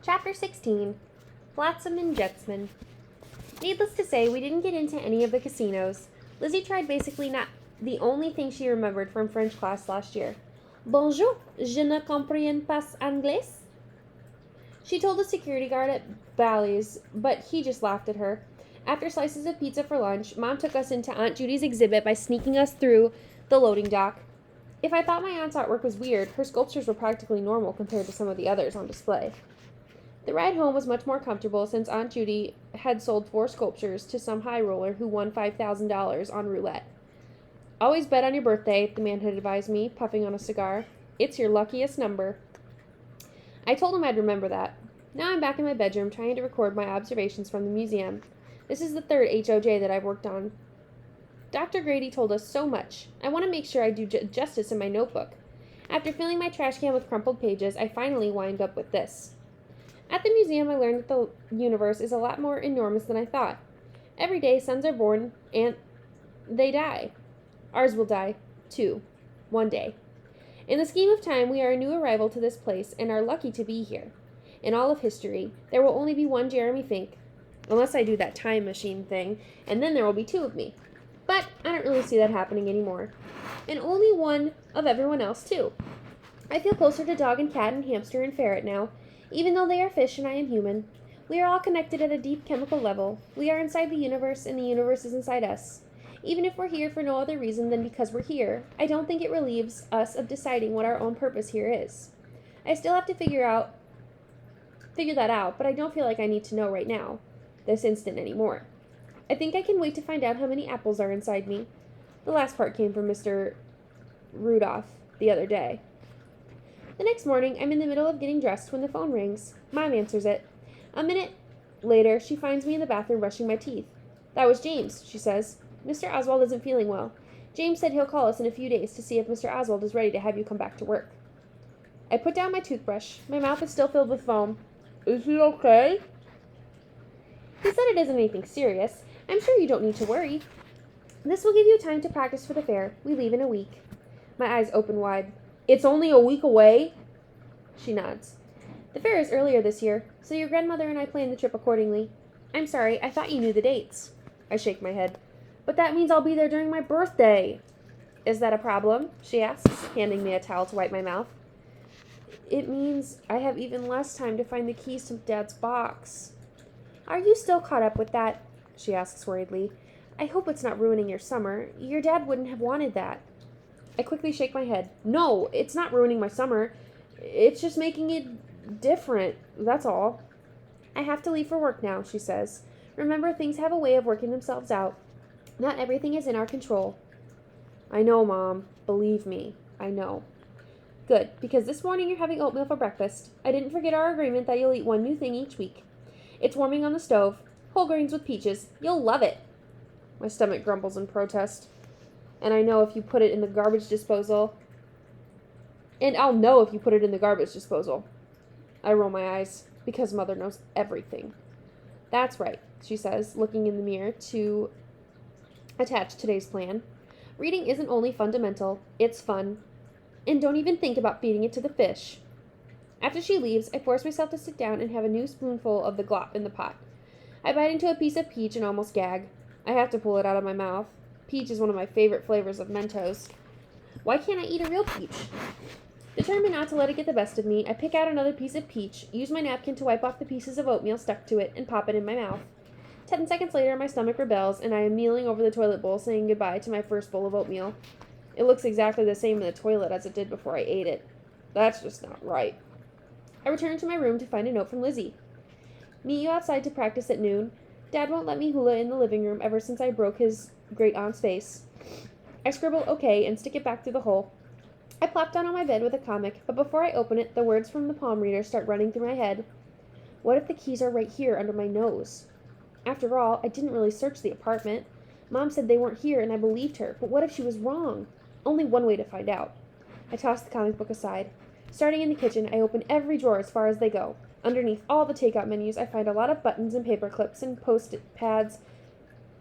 Chapter 16 Flotsam and Jetsam. Needless to say, we didn't get into any of the casinos. Lizzie tried basically not the only thing she remembered from French class last year. Bonjour, je ne comprends pas anglais. She told the security guard at Bally's, but he just laughed at her. After slices of pizza for lunch, Mom took us into Aunt Judy's exhibit by sneaking us through the loading dock. If I thought my aunt's artwork was weird, her sculptures were practically normal compared to some of the others on display. The ride home was much more comfortable since Aunt Judy had sold 4 sculptures to some high roller who won $5,000 on roulette. Always bet on your birthday, the man had advised me, puffing on a cigar. It's your luckiest number. I told him I'd remember that. Now I'm back in my bedroom trying to record my observations from the museum. This is the 3rd HOJ that I've worked on. Dr. Grady told us so much. I want to make sure I do justice in my notebook. After filling my trash can with crumpled pages, I finally wind up with this. At the museum, I learned that the universe is a lot more enormous than I thought. Every day, suns are born, and they die. Ours will die, too. One day. In the scheme of time, we are a new arrival to this place and are lucky to be here. In all of history, there will only be one Jeremy Fink, unless I do that time machine thing, and then there will be 2 of me. But I don't really see that happening anymore. And only one of everyone else, too. I feel closer to dog and cat and hamster and ferret now, even though they are fish and I am human. We are all connected at a deep chemical level. We are inside the universe, and the universe is inside us. Even if we're here for no other reason than because we're here, I don't think it relieves us of deciding what our own purpose here is. I still have to figure that out, but I don't feel like I need to know right now, this instant anymore. I think I can wait to find out how many apples are inside me. The last part came from Mr. Rudolph the other day. The next morning, I'm in the middle of getting dressed when the phone rings. Mom answers it. A minute later, she finds me in the bathroom brushing my teeth. That was James, she says. Mr. Oswald isn't feeling well. James said he'll call us in a few days to see if Mr. Oswald is ready to have you come back to work. I put down my toothbrush. My mouth is still filled with foam. Is he okay? He said it isn't anything serious. I'm sure you don't need to worry. This will give you time to practice for the fair. We leave in a week. My eyes open wide. It's only a week away? She nods. The fair is earlier this year, so your grandmother and I planned the trip accordingly. I'm sorry, I thought you knew the dates. I shake my head. But that means I'll be there during my birthday. Is that a problem? She asks, handing me a towel to wipe my mouth. It means I have even less time to find the keys to Dad's box. Are you still caught up with that? She asks worriedly. I hope it's not ruining your summer. Your dad wouldn't have wanted that. I quickly shake my head. No, it's not ruining my summer. It's just making it different, that's all. I have to leave for work now, she says. Remember, things have a way of working themselves out. Not everything is in our control. I know, Mom. Believe me, I know. Good, because this morning you're having oatmeal for breakfast. I didn't forget our agreement that you'll eat one new thing each week. It's warming on the stove. Whole grains with peaches. You'll love it. My stomach grumbles in protest. And I know if you put it in the garbage disposal. And I'll know if you put it in the garbage disposal. I roll my eyes, because Mother knows everything. That's right, she says, looking in the mirror to attach today's plan. Reading isn't only fundamental, it's fun. And don't even think about feeding it to the fish. After she leaves, I force myself to sit down and have a new spoonful of the glop in the pot. I bite into a piece of peach and almost gag. I have to pull it out of my mouth. Peach is one of my favorite flavors of Mentos. Why can't I eat a real peach? Determined not to let it get the best of me, I pick out another piece of peach, use my napkin to wipe off the pieces of oatmeal stuck to it, and pop it in my mouth. 10 seconds later, my stomach rebels, and I am kneeling over the toilet bowl saying goodbye to my first bowl of oatmeal. It looks exactly the same in the toilet as it did before I ate it. That's just not right. I return to my room to find a note from Lizzie. Meet you outside to practice at noon. Dad won't let me hula in the living room ever since I broke his great-aunt's face. I scribble okay and stick it back through the hole. I plop down on my bed with a comic, but before I open it, the words from the palm reader start running through my head. What if the keys are right here under my nose? After all, I didn't really search the apartment. Mom said they weren't here, and I believed her, but what if she was wrong? Only one way to find out. I toss the comic book aside. Starting in the kitchen, I open every drawer as far as they go. Underneath all the takeout menus, I find a lot of buttons and paper clips and post-it pads,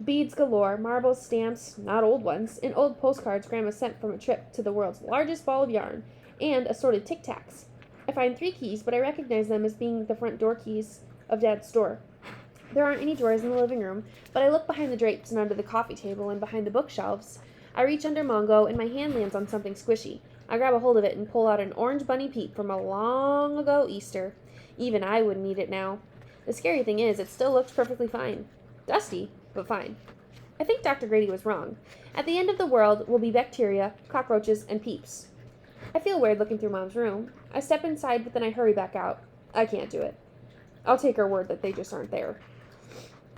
beads galore, marbles, stamps, not old ones, and old postcards Grandma sent from a trip to the world's largest ball of yarn, and assorted Tic Tacs. I find 3 keys, but I recognize them as being the front door keys of Dad's store. There aren't any drawers in the living room, but I look behind the drapes and under the coffee table and behind the bookshelves. I reach under Mongo, and my hand lands on something squishy. I grab a hold of it and pull out an orange bunny peep from a long ago Easter. Even I wouldn't eat it now. The scary thing is, it still looks perfectly fine. Dusty, but fine. I think Dr. Grady was wrong. At the end of the world will be bacteria, cockroaches, and peeps. I feel weird looking through Mom's room. I step inside, but then I hurry back out. I can't do it. I'll take her word that they just aren't there.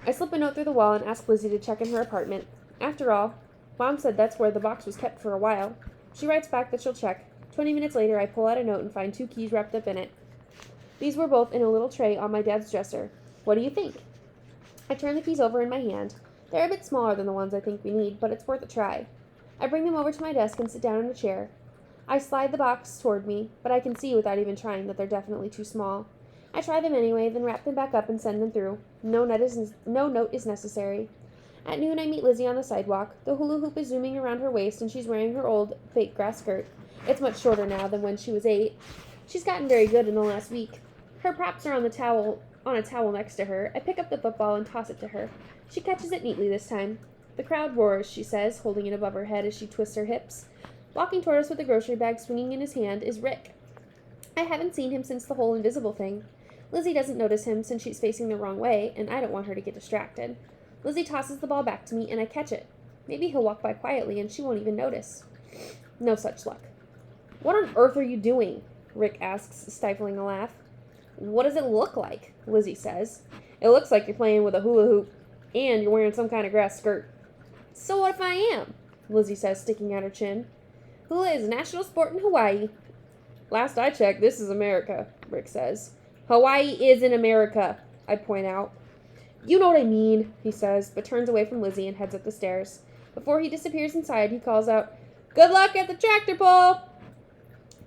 I slip a note through the wall and ask Lizzie to check in her apartment. After all, Mom said that's where the box was kept for a while. She writes back that she'll check. 20 minutes later, I pull out a note and find 2 keys wrapped up in it. These were both in a little tray on my dad's dresser. What do you think? I turn the keys over in my hand. They're a bit smaller than the ones I think we need, but it's worth a try. I bring them over to my desk and sit down in a chair. I slide the box toward me, but I can see without even trying that they're definitely too small. I try them anyway, then wrap them back up and send them through. No note is necessary. At noon, I meet Lizzie on the sidewalk. The hula hoop is zooming around her waist, and she's wearing her old fake grass skirt. It's much shorter now than when she was 8. She's gotten very good in the last week. Her props are on a towel next to her. I pick up the football and toss it to her. She catches it neatly this time. The crowd roars, she says, holding it above her head as she twists her hips. Walking toward us with a grocery bag swinging in his hand is Rick. I haven't seen him since the whole invisible thing. Lizzie doesn't notice him since she's facing the wrong way, and I don't want her to get distracted. Lizzie tosses the ball back to me, and I catch it. Maybe he'll walk by quietly, and she won't even notice. No such luck. What on earth are you doing? Rick asks, stifling a laugh. What does it look like? Lizzie says. It looks like you're playing with a hula hoop, and you're wearing some kind of grass skirt. So what if I am? Lizzie says, sticking out her chin. Hula is a national sport in Hawaii. Last I checked, this is America, Rick says. Hawaii is in America, I point out. You know what I mean, he says, but turns away from Lizzie and heads up the stairs. Before he disappears inside, he calls out, Good luck at the tractor pull!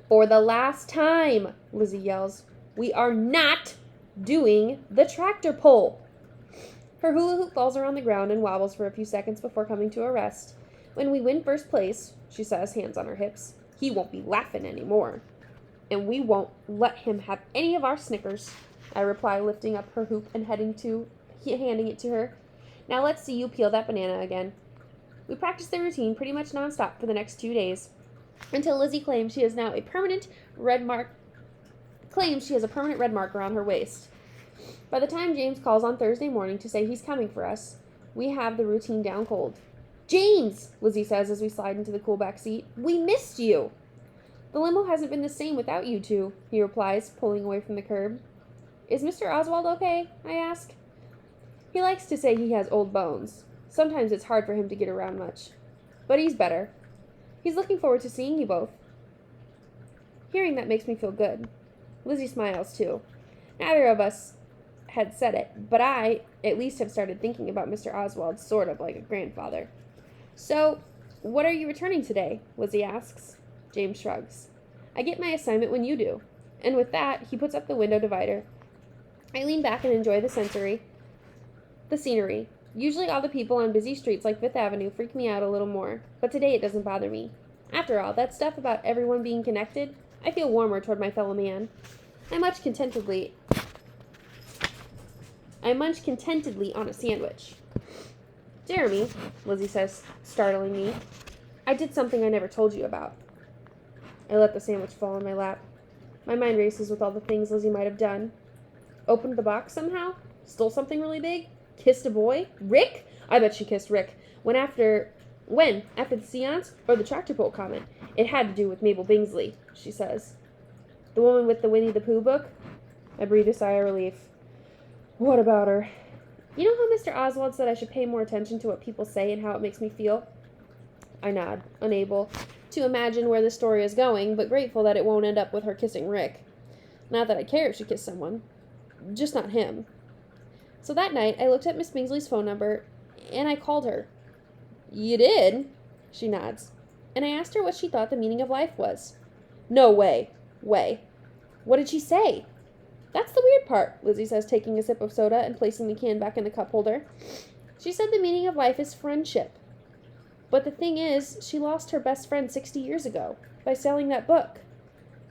For the last time, Lizzie yells. We are not doing the tractor pull. Her hula hoop falls around the ground and wobbles for a few seconds before coming to a rest. When we win first place, she says, hands on her hips, he won't be laughing anymore. And we won't let him have any of our Snickers, I reply, lifting up her hoop and handing it to her. Now let's see you peel that banana again. We practice the routine pretty much nonstop for the next 2 days, until Lizzie claims she has now a permanent red mark around her waist. By the time James calls on Thursday morning to say he's coming for us, we have the routine down cold. James, Lizzie says as we slide into the cool back seat, we missed you. The limo hasn't been the same without you two, he replies, pulling away from the curb. Is Mr. Oswald okay? I ask. He likes to say he has old bones. Sometimes it's hard for him to get around much. But he's better. He's looking forward to seeing you both. Hearing that makes me feel good. Lizzie smiles too. Neither of us had said it, but I at least have started thinking about Mr. Oswald sort of like a grandfather. So, what are you returning today? Lizzie asks. James shrugs. I get my assignment when you do. And with that, he puts up the window divider. I lean back and enjoy the scenery. Usually all the people on busy streets like Fifth Avenue freak me out a little more, but today it doesn't bother me. After all, that stuff about everyone being connected, I feel warmer toward my fellow man. I munch contentedly on a sandwich. Jeremy, Lizzie says, startling me, I did something I never told you about. I let the sandwich fall in my lap. My mind races with all the things Lizzie might have done. Opened the box somehow? Stole something really big? Kissed a boy? Rick? I bet she kissed Rick. When? After the seance or the tractor pull comment? It had to do with Mabel Bingsley, she says. The woman with the Winnie the Pooh book? I breathe a sigh of relief. What about her? You know how Mr. Oswald said I should pay more attention to what people say and how it makes me feel? I nod, unable to imagine where the story is going, but grateful that it won't end up with her kissing Rick. Not that I care if she kissed someone. Just not him. So that night, I looked at Miss Bingsley's phone number, and I called her. You did? She nods. And I asked her what she thought the meaning of life was. No way. What did she say? That's the weird part, Lizzie says, taking a sip of soda and placing the can back in the cup holder. She said the meaning of life is friendship. But the thing is, she lost her best friend 60 years ago by selling that book.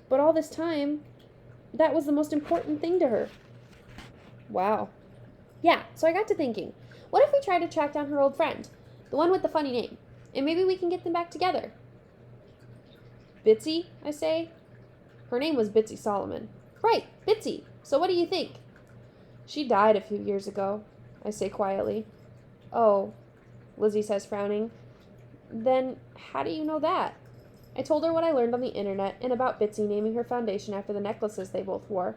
But all this time, That was the most important thing to her. Wow. Yeah, so I got to thinking, what if we try to track down her old friend, the one with the funny name, and maybe we can get them back together? Bitsy, I say. Her name was Bitsy Solomon. Right, Bitsy. So what do you think? She died a few years ago, I say quietly. Oh, Lizzie says, frowning. Then how do you know that? I told her what I learned on the internet and about Bitsy naming her foundation after the necklaces they both wore.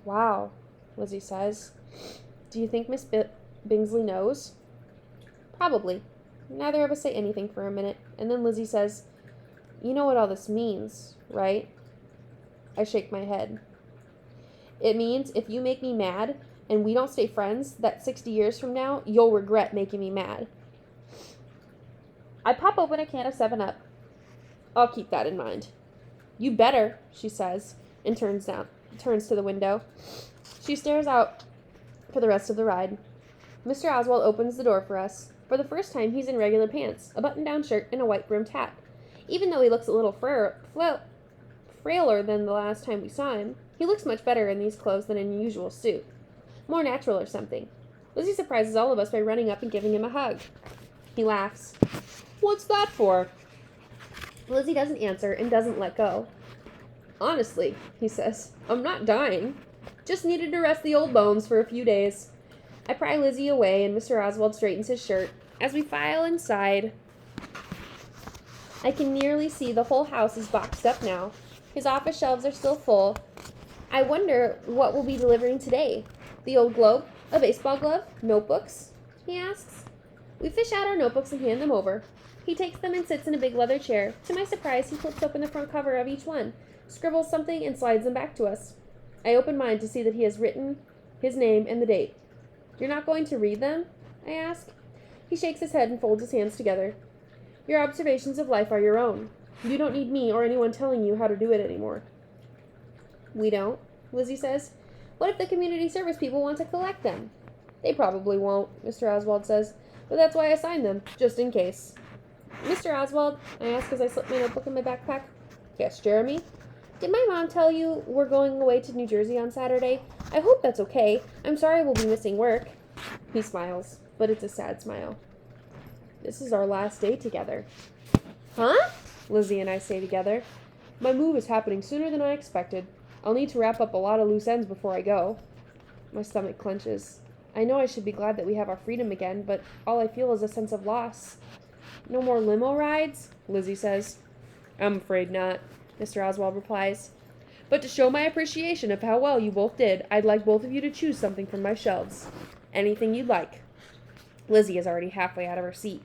Wow, Lizzie says. Do you think Miss Bingsley knows? Probably. Neither of us say anything for a minute, and then Lizzie says, You know what all this means, right? I shake my head. It means if you make me mad and we don't stay friends, that 60 years from now, you'll regret making me mad. I pop open a can of 7-Up. I'll keep that in mind. You better, she says, and turns to the window. She stares out for the rest of the ride. Mr. Oswald opens the door for us. For the first time, he's in regular pants, a button-down shirt, and a white-brimmed hat. Even though he looks a little frailer than the last time we saw him, he looks much better in these clothes than in a usual suit. More natural or something. Lizzie surprises all of us by running up and giving him a hug. He laughs. What's that for? Lizzie doesn't answer and doesn't let go. Honestly, he says, I'm not dying. Just needed to rest the old bones for a few days. I pry Lizzie away and Mr. Oswald straightens his shirt. As we file inside, I can nearly see the whole house is boxed up now. His office shelves are still full. I wonder what we'll be delivering today. The old globe? A baseball glove? Notebooks? He asks. We fish out our notebooks and hand them over. He takes them and sits in a big leather chair. To my surprise, he flips open the front cover of each one, scribbles something, and slides them back to us. I open mine to see that he has written his name and the date. You're not going to read them? I ask. He shakes his head and folds his hands together. Your observations of life are your own. You don't need me or anyone telling you how to do it anymore. We don't, Lizzie says. What if the community service people want to collect them? They probably won't, Mr. Oswald says, but that's why I signed them, just in case. Mr. Oswald, I ask as I slip my notebook in my backpack. Yes, Jeremy? Did my mom tell you we're going away to New Jersey on Saturday? I hope that's okay. I'm sorry we'll be missing work. He smiles, but it's a sad smile. This is our last day together. Huh? Lizzie and I say together. My move is happening sooner than I expected. I'll need to wrap up a lot of loose ends before I go. My stomach clenches. I know I should be glad that we have our freedom again, but all I feel is a sense of loss. No more limo rides? Lizzie says. I'm afraid not, Mr. Oswald replies. But to show my appreciation of how well you both did, I'd like both of you to choose something from my shelves. Anything you'd like. Lizzie is already halfway out of her seat.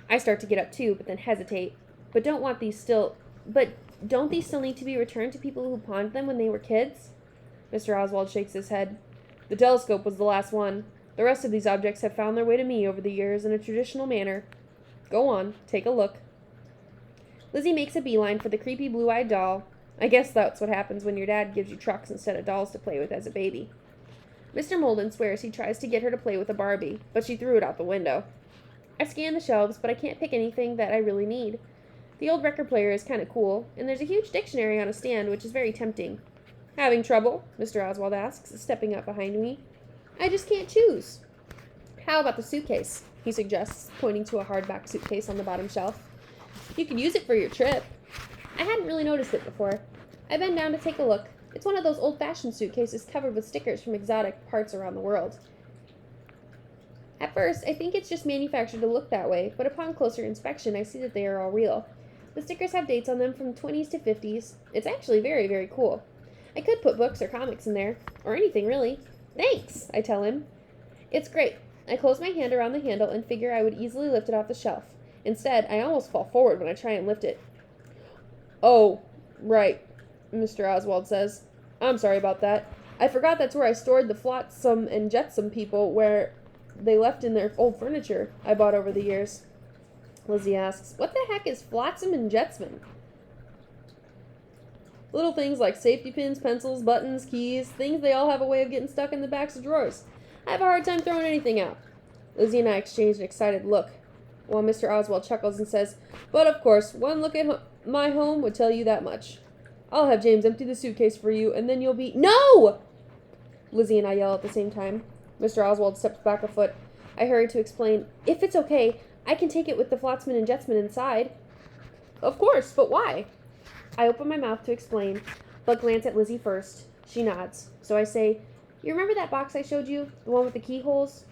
I start to get up too, but then hesitate. But don't these still need to be returned to people who pawned them when they were kids? Mr. Oswald shakes his head. The telescope was the last one. The rest of these objects have found their way to me over the years in a traditional manner. Go on, take a look. Lizzie makes a beeline for the creepy blue-eyed doll. I guess that's what happens when your dad gives you trucks instead of dolls to play with as a baby. Mr. Molden swears he tries to get her to play with a Barbie, but she threw it out the window. I scan the shelves, but I can't pick anything that I really need. The old record player is kind of cool, and there's a huge dictionary on a stand, which is very tempting. Having trouble? Mr. Oswald asks, stepping up behind me. I just can't choose. How about the suitcase? He suggests, pointing to a hardback suitcase on the bottom shelf. You could use it for your trip. I hadn't really noticed it before. I bend down to take a look. It's one of those old-fashioned suitcases covered with stickers from exotic parts around the world. At first, I think it's just manufactured to look that way, but upon closer inspection, I see that they are all real. The stickers have dates on them from 20s to 50s. It's actually very, very cool. I could put books or comics in there, or anything really. Thanks, I tell him. It's great. I close my hand around the handle and figure I would easily lift it off the shelf. Instead, I almost fall forward when I try and lift it. Oh, right, Mr. Oswald says. I'm sorry about that. I forgot that's where I stored the Flotsam and Jetsam people where they left in their old furniture I bought over the years. Lizzie asks, what the heck is Flotsam and Jetsam? Little things like safety pins, pencils, buttons, keys, things they all have a way of getting stuck in the backs of drawers. I have a hard time throwing anything out. Lizzie and I exchange an excited look, while Mr. Oswald chuckles and says, but of course, one look at my home would tell you that much. I'll have James empty the suitcase for you, and then you'll be— No! Lizzie and I yell at the same time. Mr. Oswald steps back a foot. I hurry to explain, if it's okay, I can take it with the Flotsam and Jetsam inside. Of course, but why? I open my mouth to explain, but glance at Lizzie first. She nods. So I say, you remember that box I showed you? The one with the keyholes?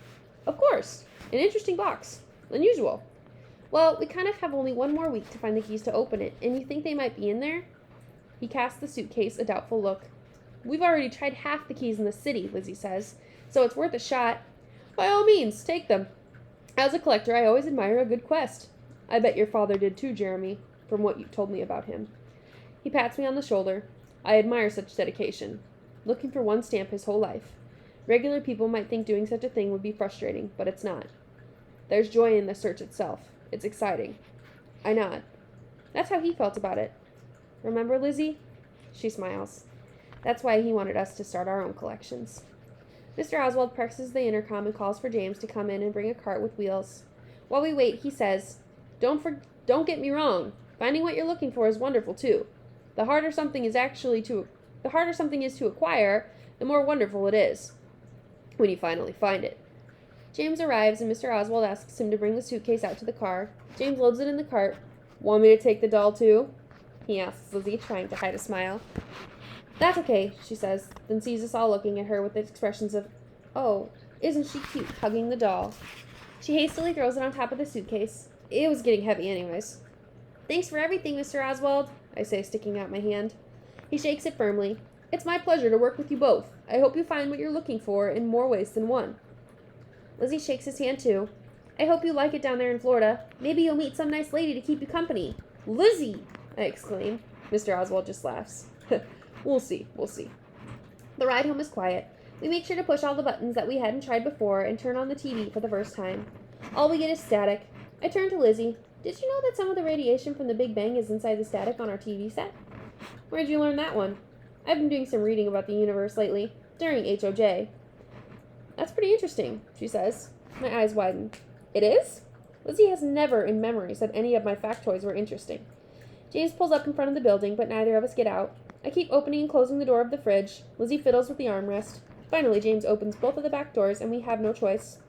Of course. An interesting box. Unusual. Well, we kind of have only one more week to find the keys to open it, and you think they might be in there? He casts the suitcase a doubtful look. We've already tried half the keys in the city, Lizzie says, so it's worth a shot. By all means, take them. As a collector, I always admire a good quest. I bet your father did too, Jeremy, from what you told me about him. He pats me on the shoulder. I admire such dedication. Looking for one stamp his whole life. Regular people might think doing such a thing would be frustrating, but it's not. There's joy in the search itself. It's exciting. I nod. That's how he felt about it. Remember, Lizzie? She smiles. That's why he wanted us to start our own collections. Mr. Oswald presses the intercom and calls for James to come in and bring a cart with wheels. While we wait, he says, Don't get me wrong. Finding what you're looking for is wonderful, too. The harder something is to acquire, the more wonderful it is when you finally find it. James arrives, and Mr. Oswald asks him to bring the suitcase out to the car. James loads it in the cart. Want me to take the doll, too? He asks Lizzie, trying to hide a smile. That's okay, she says, then sees us all looking at her with expressions of, oh, isn't she cute, hugging the doll. She hastily throws it on top of the suitcase. It was getting heavy anyways. Thanks for everything, Mr. Oswald, I say, sticking out my hand. He shakes it firmly. It's my pleasure to work with you both. I hope you find what you're looking for in more ways than one. Lizzie shakes his hand too. I hope you like it down there in Florida. Maybe you'll meet some nice lady to keep you company. Lizzie! I exclaim. Mr. Oswald just laughs. We'll see. The ride home is quiet. We make sure to push all the buttons that we hadn't tried before and turn on the TV for the first time. All we get is static. I turn to Lizzie. Did you know that some of the radiation from the Big Bang is inside the static on our TV set? Where'd you learn that one? I've been doing some reading about the universe lately, during HOJ. That's pretty interesting, she says. My eyes widen. It is? Lizzie has never in memory said any of my factoids were interesting. James pulls up in front of the building, but neither of us get out. I keep opening and closing the door of the fridge. Lizzie fiddles with the armrest. Finally, James opens both of the back doors, and we have no choice.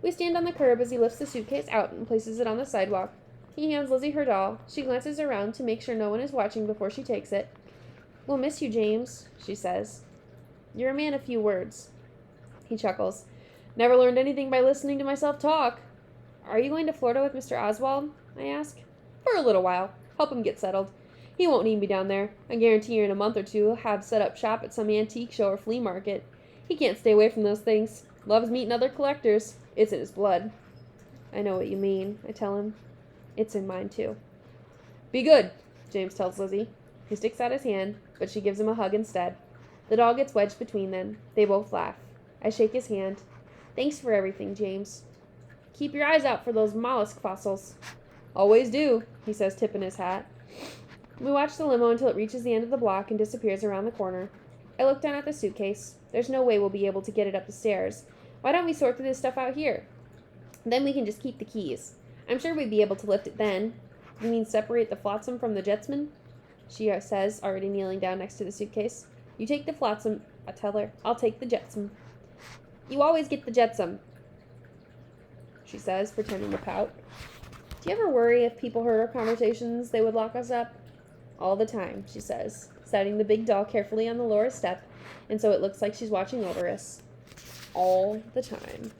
We stand on the curb as he lifts the suitcase out and places it on the sidewalk. He hands Lizzie her doll. She glances around to make sure no one is watching before she takes it. We'll miss you, James, she says. You're a man of few words. He chuckles. Never learned anything by listening to myself talk. Are you going to Florida with Mr. Oswald? I ask. For a little while. Help him get settled. He won't need me down there. I guarantee you in a month or two he'll have set up shop at some antique show or flea market. He can't stay away from those things. Loves meeting other collectors. It's in his blood. I know what you mean, I tell him. It's in mine, too. Be good, James tells Lizzie. He sticks out his hand, but she gives him a hug instead. The doll gets wedged between them. They both laugh. I shake his hand. Thanks for everything, James. Keep your eyes out for those mollusk fossils. Always do, he says, tipping his hat. We watch the limo until it reaches the end of the block and disappears around the corner. I look down at the suitcase. There's no way we'll be able to get it up the stairs. Why don't we sort through this stuff out here? Then we can just keep the keys. I'm sure we'd be able to lift it then. You mean separate the Flotsam from the Jetsam? She says, already kneeling down next to the suitcase. You take the Flotsam, I tell her. I'll take the Jetsam. You always get the Jetsam, she says, pretending to pout. Do you ever worry if people heard our conversations, they would lock us up? All the time, she says, setting the big doll carefully on the lower step, and so it looks like she's watching over us. All the time.